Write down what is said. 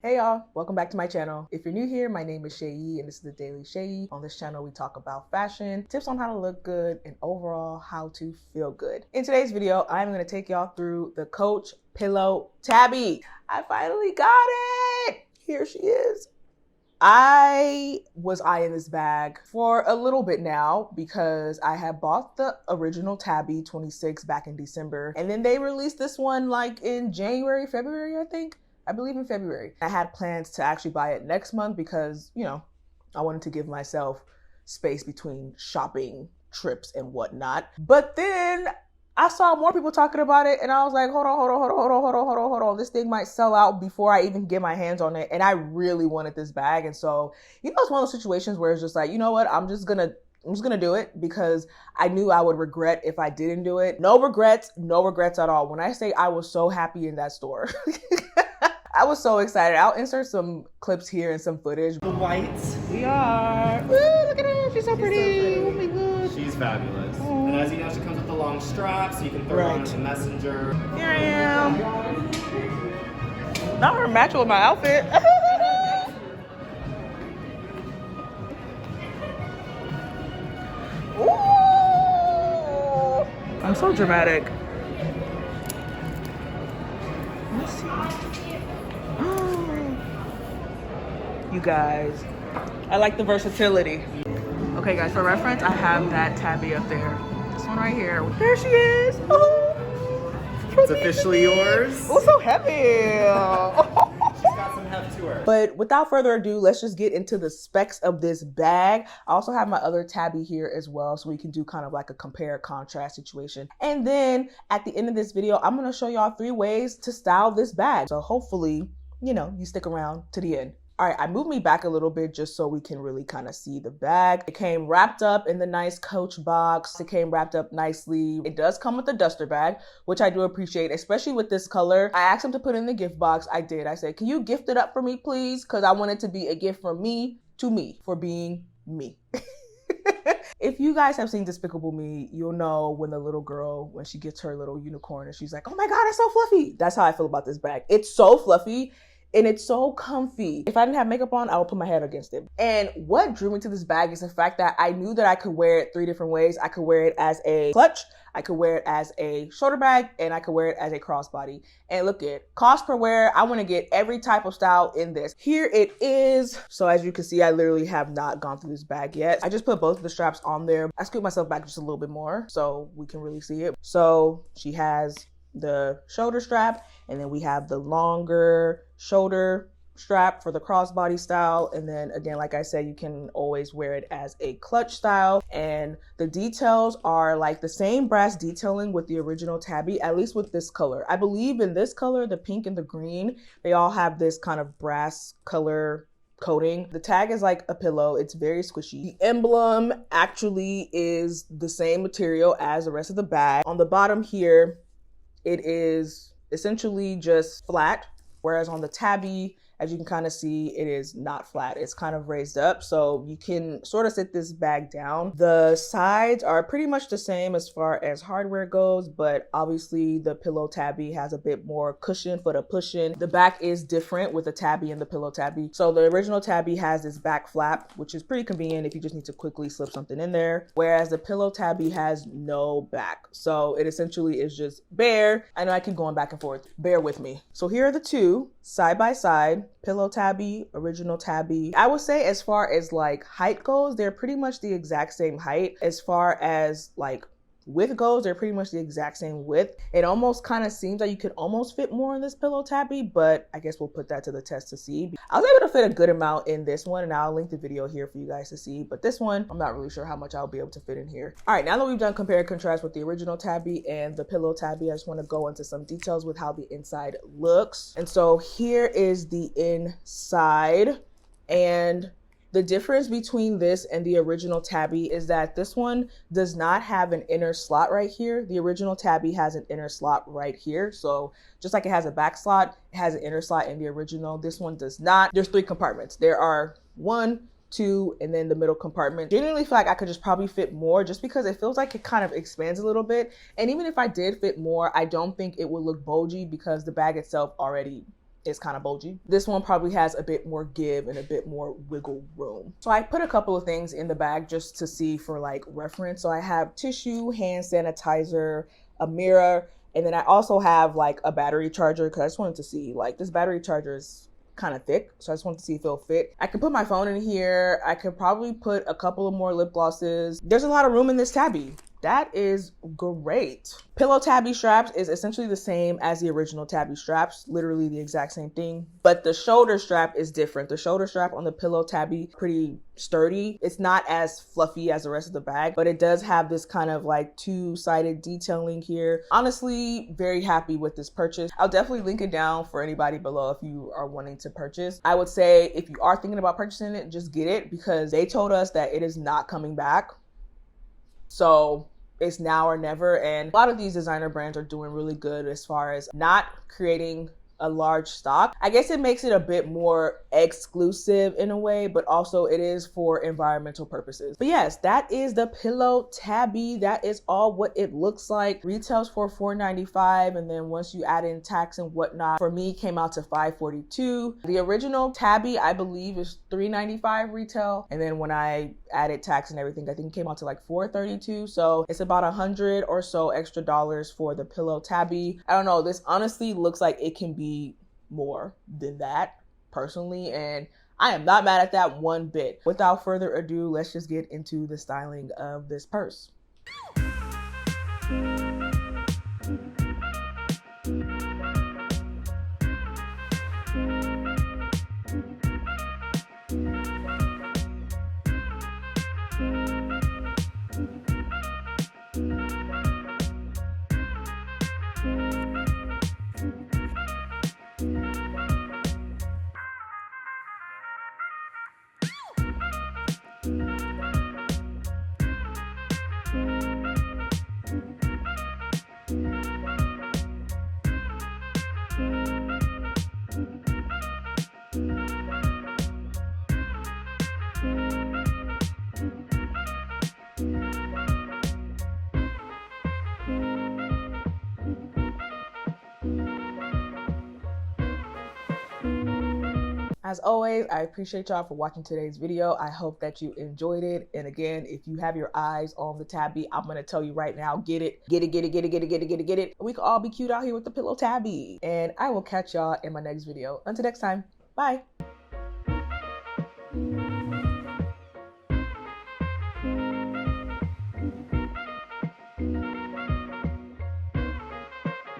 Hey y'all, welcome back to my channel. If you're new here, my name is Seyi and this is the Daily Seyi. On this channel, we talk about fashion, tips on how to look good, and overall how to feel good. In today's video, I'm gonna take y'all through the Coach Pillow Tabby. I finally got it! Here she is. I was eyeing this bag for a little bit now because I had bought the original Tabby 26 back in December, and then they released this one like in January, February, I believe in February. I had plans to actually buy it next month because, I wanted to give myself space between shopping trips and whatnot. But then I saw more people talking about it and I was like, hold on. This thing might sell out before I even get my hands on it. And I really wanted this bag. And so, it's one of those situations where it's just like, you know what? I'm just gonna do it because I knew I would regret if I didn't do it. No regrets at all. When I say I was so happy in that store. I was so excited. I'll insert some clips here and some footage. The whites. We are. Ooh, look at her. She's so pretty. Oh my god. She's fabulous. And as you know, she comes with the long straps, so you can throw her on the messenger. Here I am. Not her match with my outfit. Ooh. I'm so dramatic. Let's see. You guys, I like the versatility. Okay guys, for reference, I have that Tabby up there. This one right here. There she is. Oh, It's officially yours. oh, so heavy. She's got some heft to her. But without further ado, let's just get into the specs of this bag. I also have my other Tabby here as well, so we can do kind of like a compare contrast situation. And then at the end of this video, I'm gonna show y'all 3 ways to style this bag. So hopefully, you stick around to the end. All right, I moved me back a little bit just so we can really kind of see the bag. It came wrapped up in the nice Coach box. It came wrapped up nicely. It does come with a duster bag, which I do appreciate, especially with this color. I asked him to put in the gift box. I did. I said, can you gift it up for me, please? Because I want it to be a gift from me to me for being me. If you guys have seen Despicable Me, you'll know when the little girl, when she gets her little unicorn and she's like, oh my God, it's so fluffy. That's how I feel about this bag. It's so fluffy. And it's so comfy. If I didn't have makeup on, I would put my head against it. And what drew me to this bag is the fact that I knew that I could wear it 3 different ways. I could wear it as a clutch, I could wear it as a shoulder bag, and I could wear it as a crossbody. And look at cost per wear. I want to get every type of style in this. Here it is. So as you can see, I literally have not gone through this bag yet. I just put both of the straps on there. I scooped myself back just a little bit more so we can really see it. So she has the shoulder strap, and then we have the longer shoulder strap for the crossbody style. And then again, like I said, you can always wear it as a clutch style. And the details are like the same brass detailing with the original Tabby, at least with this color. I believe in this color, the pink and the green, they all have this kind of brass color coating. The tag is like a pillow. It's very squishy. The emblem actually is the same material as the rest of the bag. On the bottom here, it is essentially just flat, whereas on the Tabby, as you can kind of see, it is not flat. It's kind of raised up, so you can sort of sit this bag down. The sides are pretty much the same as far as hardware goes, but obviously the Pillow Tabby has a bit more cushion for the push-in. The back is different with the Tabby and the Pillow Tabby. So the original Tabby has this back flap, which is pretty convenient if you just need to quickly slip something in there, whereas the Pillow Tabby has no back. So it essentially is just bare. I know I keep going back and forth. Bear with me. So here are the two side by side. Pillow Tabby, original Tabby. I would say as far as like height goes, they're pretty much the exact same height. As far as like width goes, they're pretty much the exact same width. It almost kind of seems like you could almost fit more in this Pillow Tabby, but I guess we'll put that to the test to see. I was able to fit a good amount in this one, and I'll link the video here for you guys to see, but this one, I'm not really sure how much I'll be able to fit in here. All right, now that we've done compare and contrast with the original Tabby and the Pillow Tabby, I just want to go into some details with how the inside looks. And so here is the inside, and the difference between this and the original Tabby is that this one does not have an inner slot right here. The original Tabby has an inner slot right here. So just like it has a back slot, it has an inner slot in the original. This one does not. There's 3 compartments. There are 1, 2, and then the middle compartment. Genuinely feel like I could just probably fit more just because it feels like it kind of expands a little bit. And even if I did fit more, I don't think it would look bulgy because the bag itself already is kind of bulgy. This one probably has a bit more give and a bit more wiggle room. So I put a couple of things in the bag just to see for like reference. So I have tissue, hand sanitizer, a mirror, and then I also have like a battery charger because I just wanted to see, like, this battery charger is kind of thick, so I just wanted to see if it'll fit. I could put my phone in here. I could probably put a couple of more lip glosses. There's a lot of room in this tabby. That is great. Pillow Tabby straps is essentially the same as the original Tabby straps, literally the exact same thing, but the shoulder strap is different. The shoulder strap on the Pillow Tabby pretty sturdy. It's not as fluffy as the rest of the bag, but it does have this kind of like two-sided detailing here. Honestly, very happy with this purchase. I'll definitely link it down for anybody below if you are wanting to purchase. I would say if you are thinking about purchasing it, just get it because they told us that it is not coming back. So it's now or never. And a lot of these designer brands are doing really good as far as not creating a large stock. I guess it makes it a bit more exclusive in a way, but also it is for environmental purposes. But yes, that is the Pillow Tabby. That is all what it looks like. Retails for $4.95, and then once you add in tax and whatnot, for me came out to $5.42. The original Tabby, I believe, is $3.95 retail, and then when I added tax and everything, I think it came out to like $4.32. So it's about $100 or so extra dollars for the Pillow Tabby. I don't know, this honestly looks like it can be more than that personally, and I am not mad at that one bit. Without further ado, let's just get into the styling of this purse. As always, I appreciate y'all for watching today's video. I hope that you enjoyed it. And again, if you have your eyes on the Tabby, I'm gonna tell you right now, get it, get it, get it, get it, get it, get it, get it, get it. We can all be cute out here with the Pillow Tabby. And I will catch y'all in my next video. Until next time, bye.